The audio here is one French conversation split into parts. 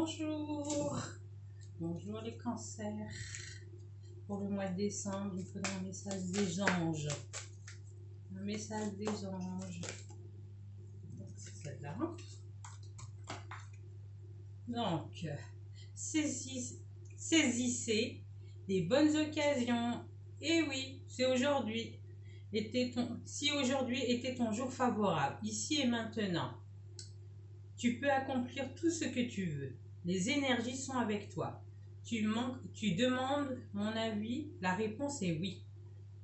Bonjour, bonjour les cancers. Pour le mois de décembre, il faudra un message des anges. Un message des anges. C'est celle-là. Donc, saisissez les bonnes occasions. Et oui, c'est aujourd'hui. Si aujourd'hui était ton jour favorable, ici et maintenant, tu peux accomplir tout ce que tu veux. Les énergies sont avec toi. Tu demandes mon avis, la réponse est oui.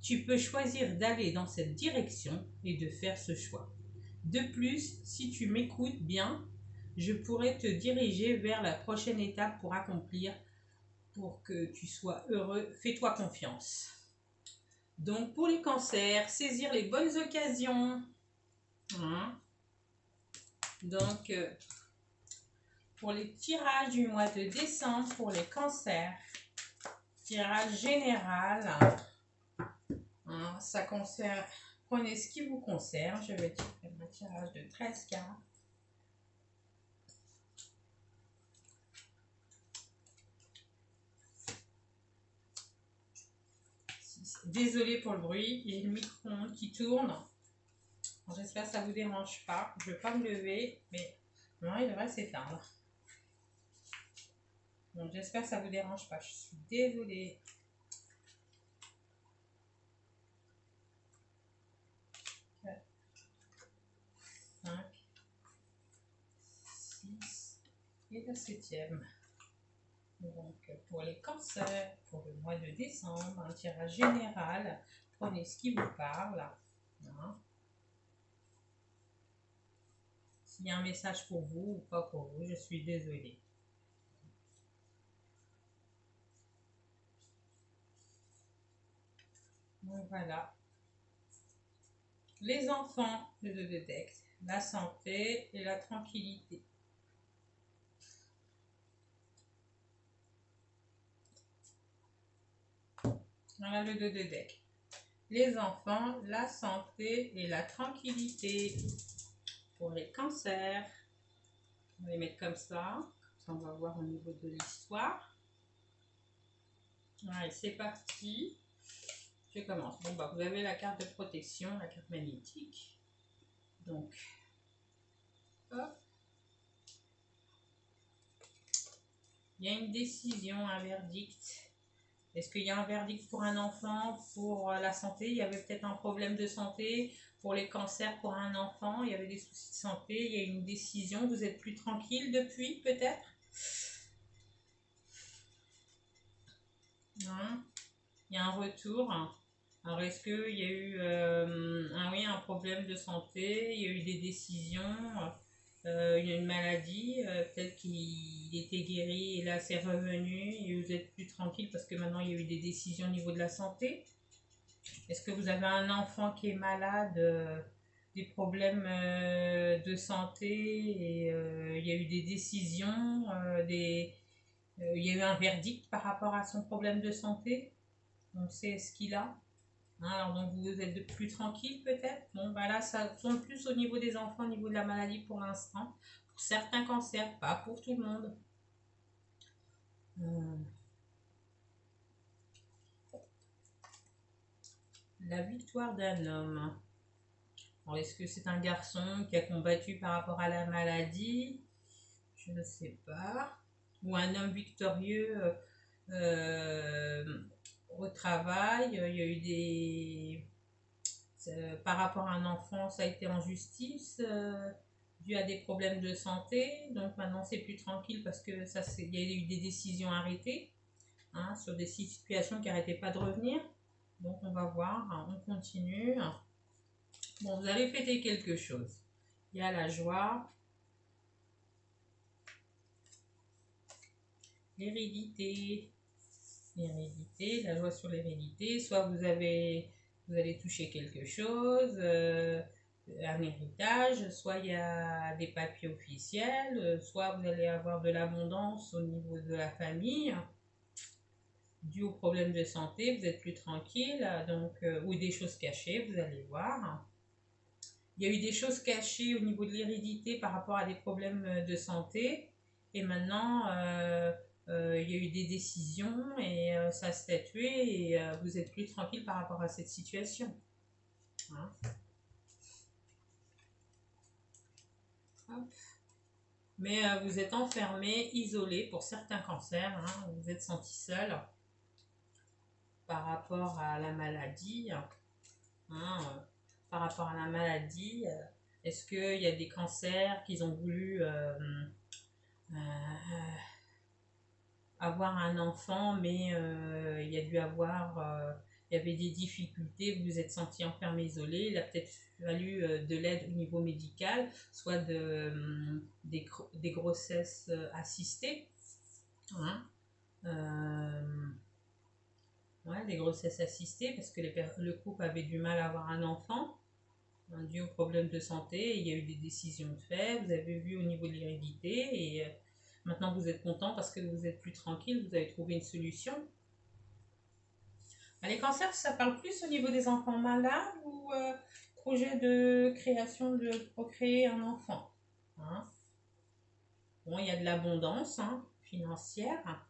Tu peux choisir d'aller dans cette direction et de faire ce choix. De plus, si tu m'écoutes bien, je pourrais te diriger vers la prochaine étape pour accomplir, pour que tu sois heureux. Fais-toi confiance. Donc pour les cancers, saisir les bonnes occasions. Donc pour les tirages du mois de décembre, pour les cancers, tirage général, ça concerne, prenez ce qui vous concerne. Je vais faire un tirage de 13 cartes. Désolée pour le bruit, il y a le micro-ondes qui tourne. J'espère que ça ne vous dérange pas. Je ne vais pas me lever, mais non, il devrait s'éteindre. Donc j'espère que ça ne vous dérange pas. Je suis désolée. Et la 7e. Donc pour les cancers, pour le mois de décembre, un tirage général, prenez ce qui vous parle. S'il y a un message pour vous ou pas pour vous, je suis désolée. Donc voilà. Les enfants, le 2 de deck, la santé et la tranquillité. Voilà le 2 de deck. Les enfants, la santé et la tranquillité. Pour les cancers, on va les mettre comme ça. On va voir au niveau de l'histoire. Allez, c'est parti. Je commence. Bon, bah, vous avez la carte de protection, la carte magnétique. Donc, hop. Il y a une décision, un verdict. Est-ce qu'il y a un verdict pour un enfant, pour la santé? Il y avait peut-être un problème de santé. Pour les cancers, pour un enfant, il y avait des soucis de santé. Il y a une décision. Vous êtes plus tranquille depuis, peut-être? Il y a un retour. Alors, est-ce qu'il y a eu un problème de santé? Il y a eu des décisions. Il y a une maladie, peut-être qu'il était guéri et là c'est revenu et vous êtes plus tranquille parce que maintenant il y a eu des décisions au niveau de la santé. Est-ce que vous avez un enfant qui est malade, des problèmes de santé et il y a eu des décisions, il y a eu un verdict par rapport à son problème de santé, donc c'est ce qu'il a. Alors donc vous êtes de plus tranquille peut-être. Bon voilà, ça tourne plus au niveau des enfants, au niveau de la maladie pour l'instant. Pour certains cancers, pas pour tout le monde. La victoire d'un homme. Alors est-ce que c'est un garçon qui a combattu par rapport à la maladie? Je ne sais pas. Ou un homme victorieux au travail. Il y a eu des... par rapport à un enfant, ça a été en justice dû à des problèmes de santé. Donc maintenant, c'est plus tranquille parce que il y a eu des décisions arrêtées sur des situations qui n'arrêtaient pas de revenir. Donc on va voir, on continue. Bon, vous allez fêter quelque chose. Il y a la joie, l'hérédité, la joie sur l'hérédité. Soit vous allez toucher quelque chose, un héritage, soit il y a des papiers officiels, soit vous allez avoir de l'abondance au niveau de la famille. Dû au problème de santé, vous êtes plus tranquille, donc, ou des choses cachées, vous allez voir. Il y a eu des choses cachées au niveau de l'hérédité par rapport à des problèmes de santé. et maintenant il y a eu des décisions et ça a statué et vous êtes plus tranquille par rapport à cette situation. Hein. Hop. Mais vous êtes enfermé, isolé pour certains cancers, hein, vous êtes senti seul par rapport à la maladie. Hein, par rapport à la maladie, est-ce qu'il y a des cancers qu'ils ont voulu avoir un enfant, mais il y a dû avoir, il y avait des difficultés, vous vous êtes senti enfermé, isolé, il a peut-être fallu de l'aide au niveau médical, soit des grossesses assistées, hein, ouais, des grossesses assistées, parce que le couple avait du mal à avoir un enfant, hein, dû aux problèmes de santé, il y a eu des décisions de fait, vous avez vu au niveau de l'hérédité, et maintenant vous êtes content parce que vous êtes plus tranquille, vous avez trouvé une solution. Les cancers, ça parle plus au niveau des enfants malades ou projet de création de procréer un enfant. Hein. Bon, il y a de l'abondance financière.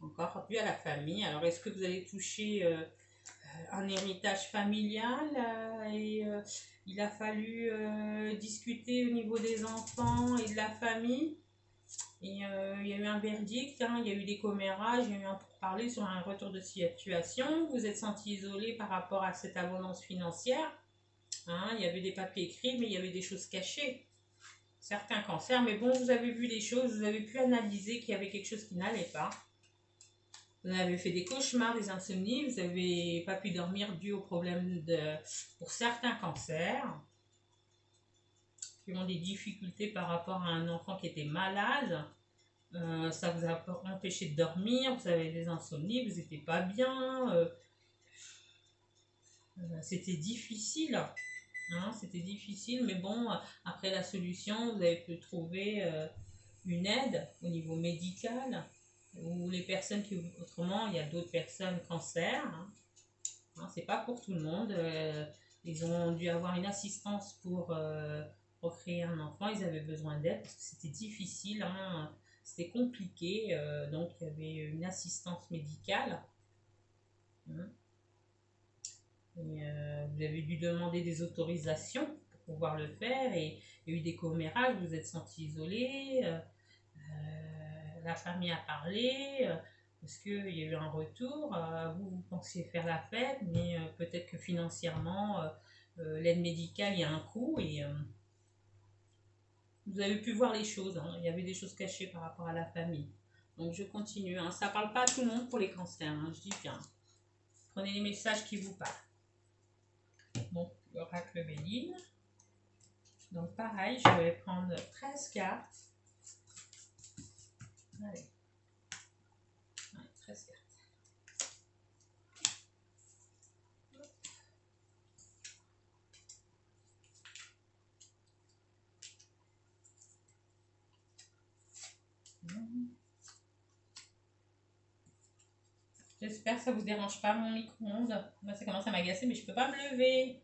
Encore dû à la famille. Alors, est-ce que vous allez toucher un héritage familial et il a fallu discuter au niveau des enfants et de la famille? Et il y a eu un verdict, il y a eu des commérages, il y a eu un pourparler sur un retour de situation. Vous êtes senti isolé par rapport à cette abondance financière. Il y avait des papiers écrits, mais il y avait des choses cachées. Certains cancers, mais bon, vous avez vu les choses, vous avez pu analyser qu'il y avait quelque chose qui n'allait pas. Vous avez fait des cauchemars, des insomnies, vous n'avez pas pu dormir dû aux problèmes pour certains cancers qui ont des difficultés par rapport à un enfant qui était malade. Ça vous a empêché de dormir, vous avez des insomnies, vous n'étiez pas bien. C'était difficile. C'était difficile, mais bon, après la solution, vous avez pu trouver une aide au niveau médical, ou les personnes qui, autrement, il y a d'autres personnes cancer. C'est pas pour tout le monde. Ils ont dû avoir une assistance pour procréer un enfant. Ils avaient besoin d'aide parce que c'était difficile. C'était compliqué. Donc, il y avait une assistance médicale. Et, vous avez dû demander des autorisations pour pouvoir le faire. Et il y a eu des commérages. Vous êtes senti isolé. La famille a parlé. Parce qu'il y a eu un retour, vous pensiez faire la fête, mais peut-être que financièrement, l'aide médicale, il y a un coût et vous avez pu voir les choses. Il y avait des choses cachées par rapport à la famille. Donc je continue. Ça ne parle pas à tout le monde pour les cancers, je dis bien. Prenez les messages qui vous parlent. Donc, l'oracle Béline. Donc pareil, je vais prendre 13 cartes. Allez. 13 cartes. J'espère que ça ne vous dérange pas mon micro-ondes. Moi, ça commence à m'agacer, mais je ne peux pas me lever.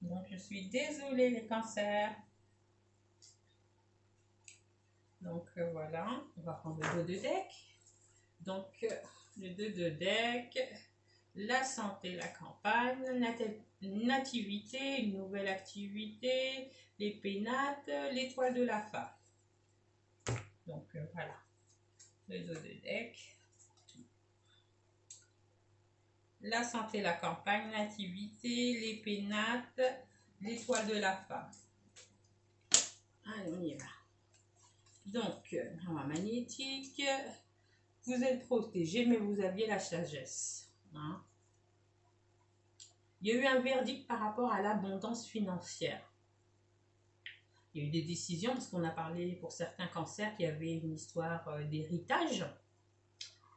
Donc, je suis désolée, les cancers. Donc, voilà. On va prendre le 2 de deck. Donc, le 2 de deck. La santé, la campagne. Nativité, une nouvelle activité. Les pénates, l'étoile de la femme. Donc, voilà. Le 2 de deck. La santé, la campagne, nativité, les pénates, l'étoile de la femme. Allez, on y va. Donc, magnétique, vous êtes protégé, mais vous aviez la sagesse. Il y a eu un verdict par rapport à l'abondance financière. Il y a eu des décisions, parce qu'on a parlé pour certains cancers qu'il y avait une histoire d'héritage,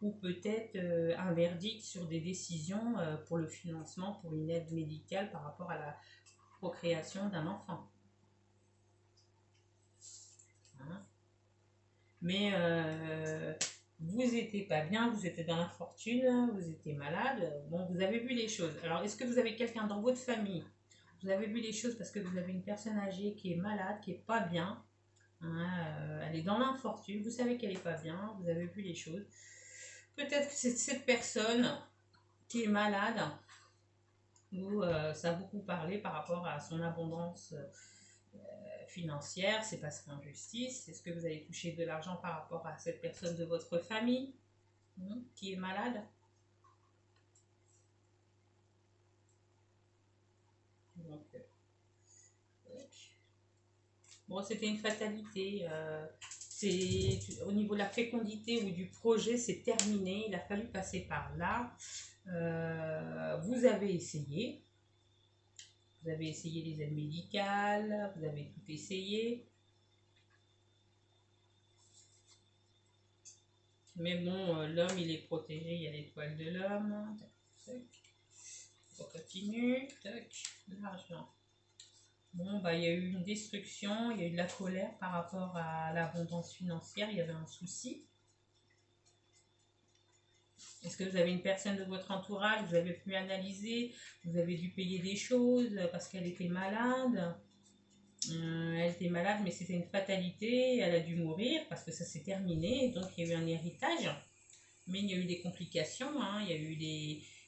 ou peut-être un verdict sur des décisions pour le financement, pour une aide médicale par rapport à la procréation d'un enfant. Mais vous n'étiez pas bien, vous étiez dans l'infortune, vous étiez malade. Bon, vous avez vu les choses. Alors, est-ce que vous avez quelqu'un dans votre famille? Vous avez vu les choses parce que vous avez une personne âgée qui est malade, qui n'est pas bien. Hein, elle est dans l'infortune, vous savez qu'elle n'est pas bien, vous avez vu les choses. Peut-être que c'est cette personne qui est malade, ou ça a beaucoup parlé par rapport à son abondance financière, c'est passé en justice. Est-ce que vous avez touché de l'argent par rapport à cette personne de votre famille qui est malade? Donc, bon, c'était une fatalité. C'est au niveau de la fécondité ou du projet, c'est terminé. Il a fallu passer par là. Vous avez essayé. Vous avez essayé les aides médicales. Vous avez tout essayé. Mais bon, l'homme, il est protégé. Il y a l'étoile de l'homme. On continue. L'argent. Bon, bah, il y a eu une destruction, il y a eu de la colère par rapport à l'abondance financière, il y avait un souci. Est-ce que vous avez une personne de votre entourage, vous avez pu analyser, vous avez dû payer des choses parce qu'elle était malade? Elle était malade, mais c'était une fatalité, elle a dû mourir parce que ça s'est terminé, donc il y a eu un héritage. Mais il y a eu des complications, hein. Il y a eu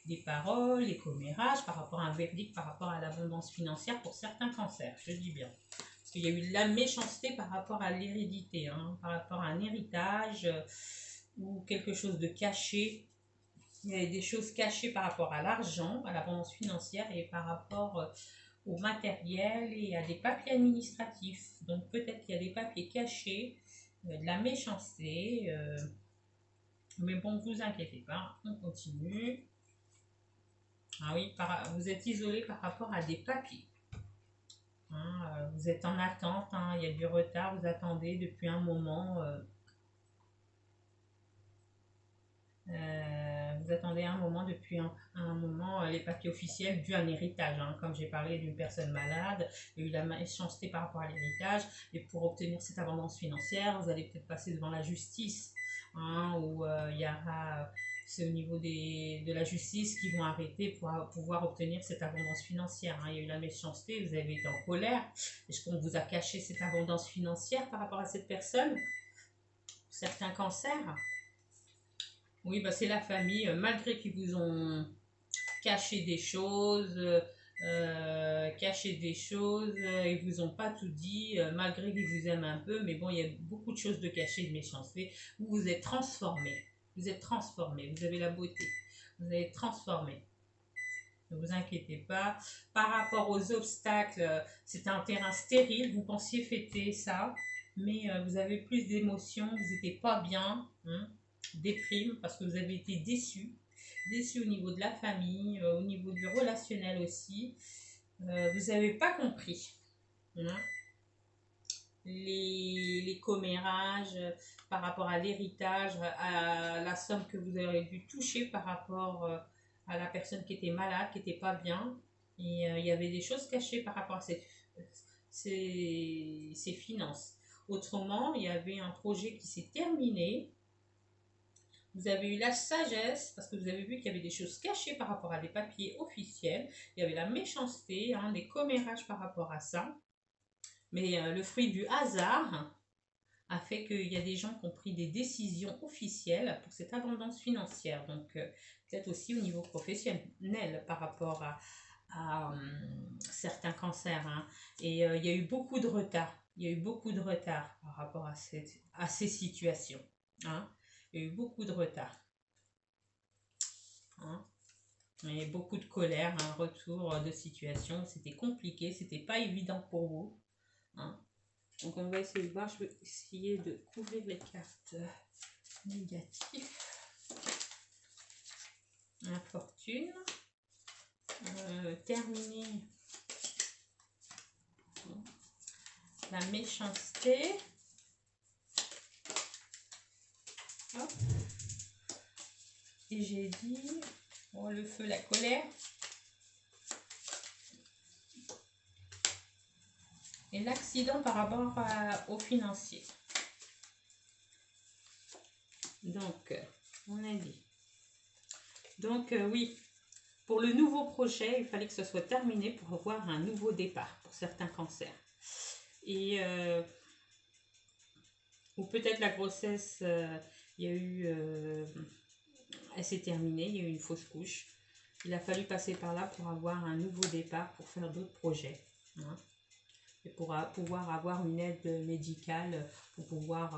des paroles, des commérages par rapport à un verdict, par rapport à l'abondance financière pour certains cancers, je dis bien. Parce qu'il y a eu de la méchanceté par rapport à l'hérédité, hein, par rapport à un héritage ou quelque chose de caché. Il y a des choses cachées par rapport à l'argent, à l'abondance financière et par rapport au matériel et à des papiers administratifs. Donc peut-être qu'il y a des papiers cachés, de la méchanceté. Mais bon, vous inquiétez pas, on continue. Ah oui, vous êtes isolé par rapport à des papiers. Hein, vous êtes en attente, hein, il y a du retard, vous attendez depuis un moment. Vous attendez un moment depuis un moment les papiers officiels dû à un héritage. Hein. Comme j'ai parlé d'une personne malade, il y a eu la méchanceté par rapport à l'héritage. Et pour obtenir cette abondance financière, vous allez peut-être passer devant la justice. Hein, où il y aura, c'est au niveau de la justice qui vont arrêter pour pouvoir obtenir cette abondance financière. Hein. Il y a eu la méchanceté, vous avez été en colère. Est-ce qu'on vous a caché cette abondance financière par rapport à cette personne? Certains cancers. Oui, bah c'est la famille, malgré qu'ils vous ont caché des choses, ils vous ont pas tout dit, malgré qu'ils vous aiment un peu, mais bon, il y a beaucoup de choses de cachées, de méchanceté. Vous vous êtes transformé, vous êtes transformé, vous avez la beauté, vous allez être transformé. Ne vous inquiétez pas. Par rapport aux obstacles, c'était un terrain stérile, vous pensiez fêter ça, mais vous avez plus d'émotions, vous n'étiez pas bien, hein, déprime, parce que vous avez été déçu au niveau de la famille, au niveau du relationnel aussi. Vous n'avez pas compris, hein, les commérages par rapport à l'héritage, à la somme que vous aurez dû toucher par rapport à la personne qui était malade, qui n'était pas bien. Et il y avait des choses cachées par rapport à ces finances. Autrement, il y avait un projet qui s'est terminé. Vous avez eu la sagesse, parce que vous avez vu qu'il y avait des choses cachées par rapport à des papiers officiels. Il y avait la méchanceté, hein, des commérages par rapport à ça. Mais le fruit du hasard a fait qu'il y a des gens qui ont pris des décisions officielles pour cette abondance financière. Donc, peut-être aussi au niveau professionnel par rapport à certains cancers. Hein. Et il y a eu beaucoup de retard. Il y a eu beaucoup de retard par rapport à ces situations. Hein. Il y a eu beaucoup de retard. Hein. Et beaucoup de colère, un retour de situation. C'était compliqué, c'était pas évident pour vous. Hein. Donc on va essayer de voir, je vais essayer de couvrir les cartes négatives. Infortune. Terminer. La méchanceté. Hop. Et j'ai dit, bon, le feu, la colère. Et l'accident par rapport au financier. Donc, on a dit. Donc, oui, pour le nouveau projet, il fallait que ce soit terminé pour avoir un nouveau départ pour certains cancers. Et Ou peut-être la grossesse, il y a eu, elle s'est terminée, il y a eu une fausse couche. Il a fallu passer par là pour avoir un nouveau départ, pour faire d'autres projets. Hein, et pour pouvoir avoir une aide médicale, pour pouvoir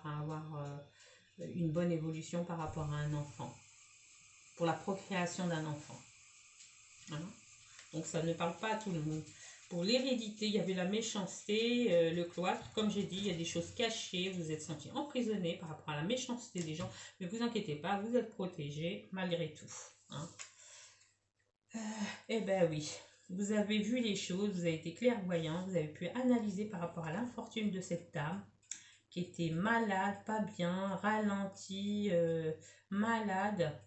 avoir une bonne évolution par rapport à un enfant, pour la procréation d'un enfant. Hein. Donc ça ne parle pas à tout le monde. Pour l'hérédité, il y avait la méchanceté, le cloître. Comme j'ai dit, il y a des choses cachées. Vous êtes senti emprisonné par rapport à la méchanceté des gens. Mais vous inquiétez pas, vous êtes protégé malgré tout. Hein. Eh ben oui, vous avez vu les choses, vous avez été clairvoyant, vous avez pu analyser par rapport à l'infortune de cette dame qui était malade, pas bien, ralentie, malade.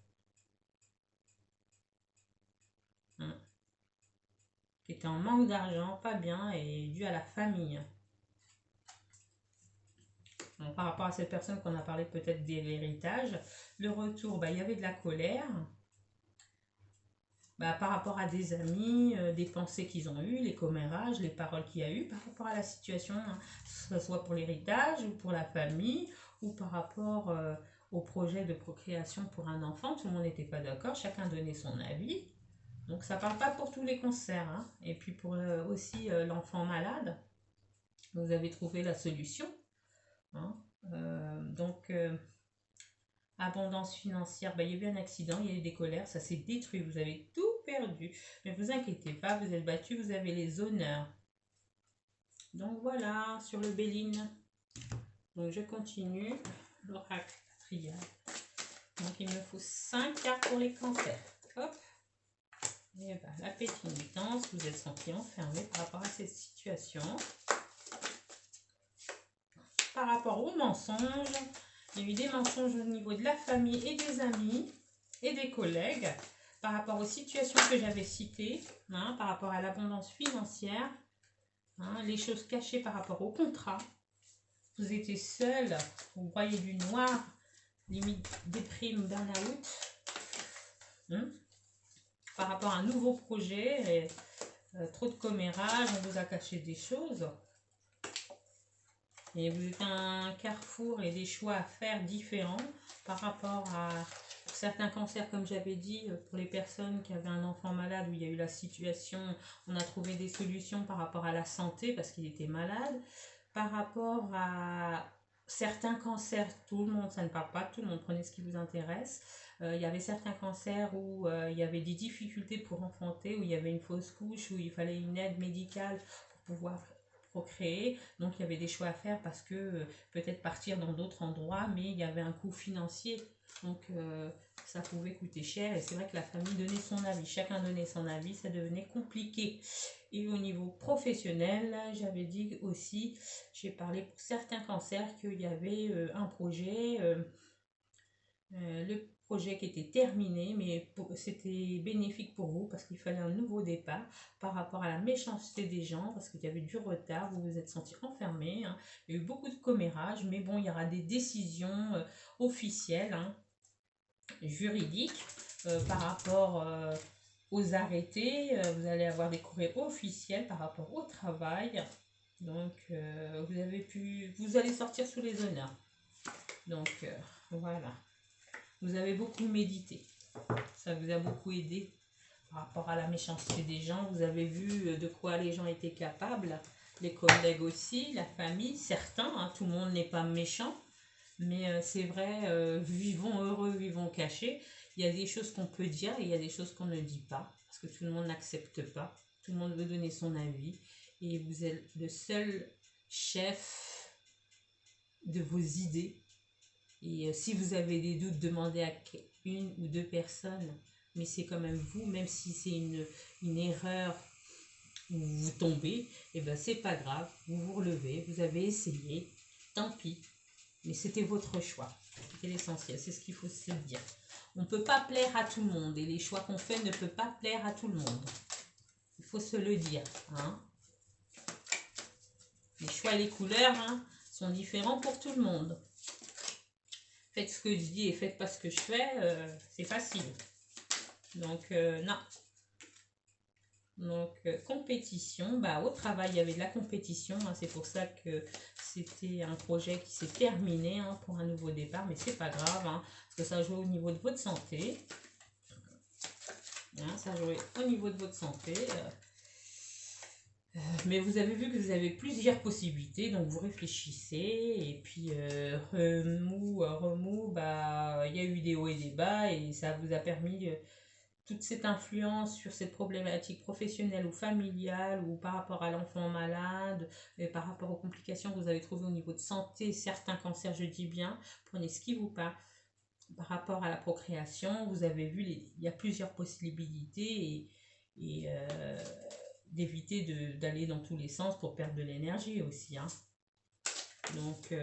Hein. Qui était en manque d'argent, pas bien, et dû à la famille. Donc, par rapport à cette personne qu'on a parlé peut-être de l'héritage, le retour, il y avait de la colère. Par rapport à des amis, des pensées qu'ils ont eues, les commérages, les paroles qu'il y a eu par rapport à la situation, hein, que ce soit pour l'héritage ou pour la famille ou par rapport au projet de procréation pour un enfant. Tout le monde n'était pas d'accord, chacun donnait son avis. Donc ça ne parle pas pour tous les cancers. Hein. Et puis pour aussi l'enfant malade, vous avez trouvé la solution. Hein. Abondance financière, il y a eu un accident, il y a eu des colères, ça s'est détruit, vous avez tout perdu. Mais vous inquiétez pas, vous êtes battu, vous avez les honneurs. Donc voilà, sur le Béline. Donc je continue. L'oracle triade. Donc il me faut 5 cartes pour les cancers. Hop. Et la pénitence, vous êtes senti enfermé par rapport à cette situation. Par rapport aux mensonges, il y a eu des mensonges au niveau de la famille et des amis et des collègues par rapport aux situations que j'avais citées, hein, par rapport à l'abondance financière, hein, les choses cachées par rapport au contrat. Vous étiez seul, vous voyez du noir, limite déprime, burn-out. Hein, par rapport à un nouveau projet, trop de commérages, on vous a caché des choses. Et vous êtes un carrefour et des choix à faire différents par rapport à certains cancers, comme j'avais dit, pour les personnes qui avaient un enfant malade où il y a eu la situation, on a trouvé des solutions par rapport à la santé parce qu'il était malade. Par rapport à certains cancers, tout le monde, ça ne parle pas, tout le monde, prenez ce qui vous intéresse. Il y avait certains cancers où il y avait des difficultés pour enfanter, où il y avait une fausse couche, où il fallait une aide médicale pour pouvoir procréer. Donc il y avait des choix à faire parce que peut-être partir dans d'autres endroits, mais il y avait un coût financier. Donc ça pouvait coûter cher et c'est vrai que la famille donnait son avis. Chacun donnait son avis, ça devenait compliqué. Et au niveau professionnel, j'avais dit aussi, j'ai parlé pour certains cancers qu'il y avait un projet, le projet qui était terminé, mais c'était bénéfique pour vous parce qu'il fallait un nouveau départ par rapport à la méchanceté des gens, parce qu'il y avait du retard, vous vous êtes senti enfermé, hein. Il y a eu beaucoup de commérages, mais bon, il y aura des décisions officielles, hein, juridiques, par rapport aux arrêtés, vous allez avoir des courriers officiels par rapport au travail, donc vous allez sortir sous les honneurs, donc voilà. Vous avez beaucoup médité. Ça vous a beaucoup aidé par rapport à la méchanceté des gens. Vous avez vu de quoi les gens étaient capables. Les collègues aussi, la famille, certains. Hein, tout le monde n'est pas méchant. Mais c'est vrai, vivons heureux, vivons cachés. Il y a des choses qu'on peut dire et il y a des choses qu'on ne dit pas. Parce que tout le monde n'accepte pas. Tout le monde veut donner son avis. Et vous êtes le seul chef de vos idées. Et si vous avez des doutes, demandez à une ou deux personnes, mais c'est quand même vous, même si c'est une erreur où vous tombez, et ben c'est pas grave, vous vous relevez, vous avez essayé, tant pis, mais c'était votre choix, c'était l'essentiel, c'est ce qu'il faut se dire. On ne peut pas plaire à tout le monde, et les choix qu'on fait ne peuvent pas plaire à tout le monde. Il faut se le dire. Hein. Les choix et les couleurs sont différents pour tout le monde. Faites ce que je dis et faites pas ce que je fais, c'est facile. Donc, non. Donc, compétition, bah, au travail, il y avait de la compétition, hein, c'est pour ça que c'était un projet qui s'est terminé, hein, pour un nouveau départ, mais c'est pas grave, hein, parce que ça joue au niveau de votre santé, hein, ça jouait au niveau de votre santé. Mais vous avez vu que vous avez plusieurs possibilités, donc vous réfléchissez, et puis remous, bah, il y a eu des hauts et des bas, et ça vous a permis toute cette influence sur cette problématique professionnelle ou familiale, ou par rapport à l'enfant malade, et par rapport aux complications que vous avez trouvées au niveau de santé, certains cancers, je dis bien, prenez ce qui vous parle. Par rapport à la procréation, vous avez vu, il y a plusieurs possibilités, et d'éviter d'aller dans tous les sens pour perdre de l'énergie aussi, hein. Donc,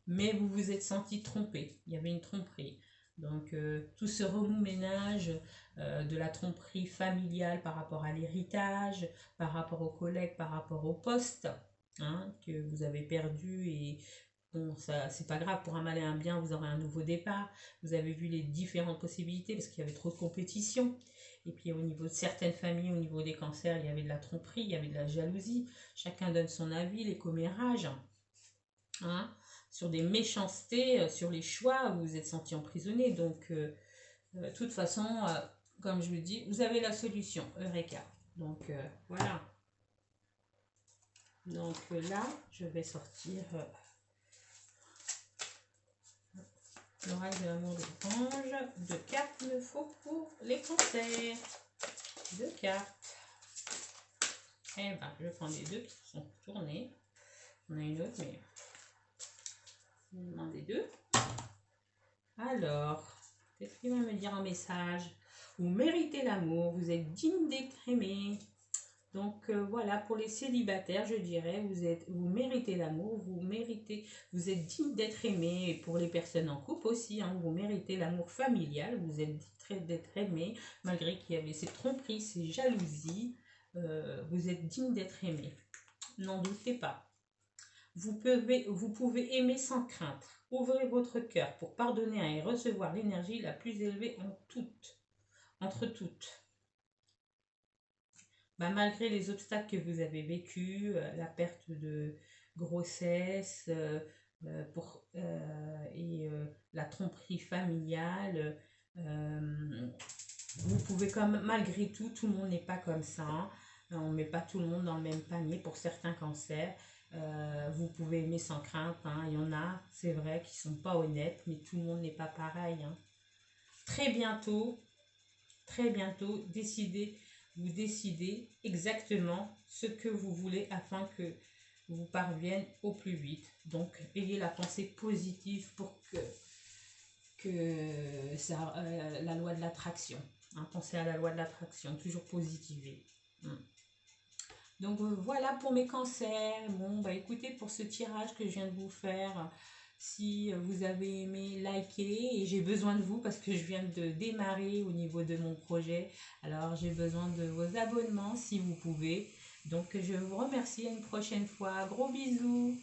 mais vous vous êtes senti trompé, il y avait une tromperie. Donc, tout ce remue-ménage de la tromperie familiale par rapport à l'héritage, par rapport aux collègues, par rapport au poste, hein, que vous avez perdu, et bon, ça, c'est pas grave, pour un mal et un bien, vous aurez un nouveau départ. Vous avez vu les différentes possibilités parce qu'il y avait trop de compétition. Et puis au niveau de certaines familles, au niveau des cancers, il y avait de la tromperie, il y avait de la jalousie. Chacun donne son avis, les commérages, hein, sur des méchancetés, sur les choix, vous vous êtes senti emprisonné. Donc, de toute façon, comme je vous dis, vous avez la solution, Eureka. Donc, voilà. Donc là, je vais sortir l'oracle de l'amour de l'ange. 2 cartes me faut pour les cancers. 2 cartes. Eh ben, je prends les 2 qui sont tournées. On a une autre, mais je vais demander 2. Alors, qu'est-ce qu'il va me dire en message? Vous méritez l'amour, vous êtes digne d'être aimé. Donc voilà, pour les célibataires, je dirais, vous méritez l'amour, vous êtes digne d'être aimé. Et pour les personnes en couple aussi, hein, vous méritez l'amour familial, vous êtes digne d'être aimé, malgré qu'il y avait ces tromperies, ces jalousies, vous êtes digne d'être aimé. N'en doutez pas. Vous pouvez aimer sans crainte. Ouvrez votre cœur pour pardonner et recevoir l'énergie la plus élevée entre toutes. Bah, malgré les obstacles que vous avez vécus, la perte de grossesse et la tromperie familiale, vous pouvez comme malgré tout, tout le monde n'est pas comme ça, hein. On ne met pas tout le monde dans le même panier pour certains cancers. Vous pouvez aimer sans crainte, hein. Il y en a, c'est vrai, qui ne sont pas honnêtes, mais tout le monde n'est pas pareil, hein. Très bientôt, vous décidez exactement ce que vous voulez afin que vous parvienne au plus vite. Donc, ayez la pensée positive pour que ça, la loi de l'attraction. Hein, pensez à la loi de l'attraction, toujours positiver. Donc voilà pour mes cancers. Bon, bah écoutez, pour ce tirage que je viens de vous faire, si vous avez aimé, likez, et j'ai besoin de vous parce que je viens de démarrer au niveau de mon projet. Alors j'ai besoin de vos abonnements si vous pouvez. Donc je vous remercie, à une prochaine fois. Gros bisous.